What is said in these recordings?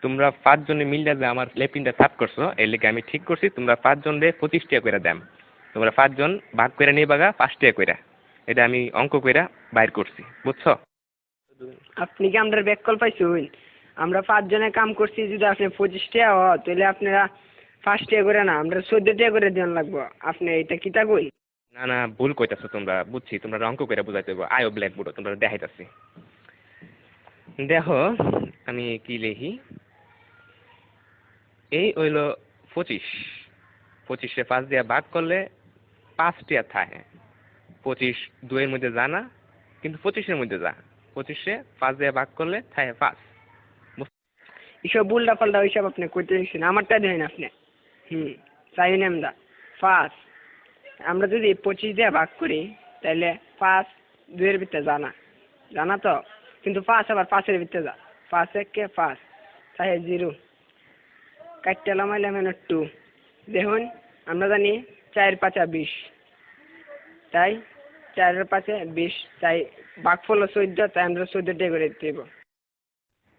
তোমরা 5 জনে মিললে যে আমার লেপিনটা সাফ করছো এর লেগে আমি ঠিক করছি তোমরা 5 জনরে 25 টাকা করে দাম। তোমরা 5 জন ভাগ করে নিয়ে বাগা 5 টাকা করে। এটা আমি অঙ্ক কইরা বাইর করছি, বুঝছো? আপনি কি আমরা ব্যাক কল পাইছুন? আমরা 5 জনে কাম করছি, যদি আপনি 25 টাকা হয় তাহলে আপনারা 5 টাকা করে না, আমরা 14 টাকা করে দেন লাগবো। আপনি এটা কিতা কই? না না, ভুল কইতাছো তোমরা, বুঝছি তোমরা অঙ্ক কইরা বুঝাইতে হইব। আয়ো ব্ল্যাকবোর্ড তোমরা দেখাইতাছি। দেখো আমি কি লিখি। এই হইল 25, 25-এ 5 দিয়া ভাগ করলে 5 টাকা থাকে। 25 2 এর মধ্যে যা না, কিন্তু 25-এর মধ্যে যা। 25-এ 5 দিয়া ভাগ করলে থাকে 5। এসব উল্টা পাল্টা ওইসব আপনি কইতে দিচ্ছেন, আমারটা দেন আপনি। চাই না আমরা 5। আমরা যদি 25 দিয়ে ভাগ করি তাহলে 5 2 এর ভিতরে জানা জানা তো, কিন্তু 5 আবার 5 এর ভিতরে যা। 5 1 5 তাই 0 কাটতে লামাইলাম 2। দেখুন আমরা জানি 4 5 20, তাই 4 এর 5 20, তাই ভাগফল 14, তাই আমরা 14 টাকা করে দেব।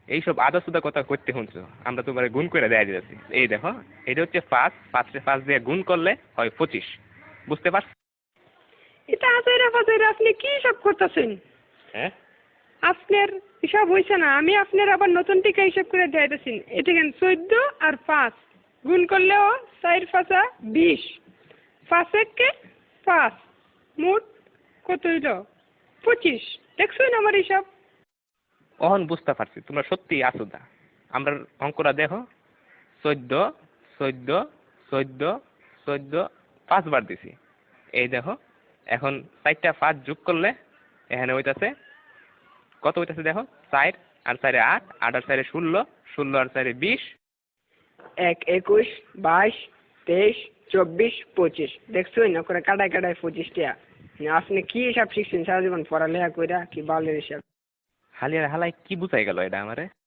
এইসব আদা সুদা কথা করতে শুনছো, আমরা তোমার গুণ করে দেয়া দিতেছি। এই দেখো এটা হচ্ছে 5, 5-এ 5 দিয়ে গুণ করলে হয় 25, বুঝতে পারছো? এটা আজাইরা বাজাইরা আপনি কি সব করতেছেন? হ্যাঁ, আপনার হিসাব হয়েছে না, আমি আপনার আবার নতুন টিকা হিসাব করে দিতেছি। এটা কেন 14 আর 5 গুণ করলেও 4 5 20, 5 1 5, মোট কত হইল? 25। দেখছেন আমার হিসাব? অহন বুঝতে পারছি তোমরা সত্যি আসুদা। আমরা অঙ্কটা দেখো, 14 14 14 14 5 বার দিছি। এই দেখো এখন 4টা 5 যোগ করলে এখানে হইতাছে কত হইতাছে দেখো, 4 আর 4 8, 8 আর 4 16, 16 আর 4 20। 1 21 22 23 24 25। দেখছেন না করে কাটায় কাটায় 25 টা। আপনি কি হিসাব শিখছেন সারা জীবন পড়ালেখা কইরা? কি বালের হিসাব? হালিয়ার হালাই কি বুঝাই গেল এটা আমারে?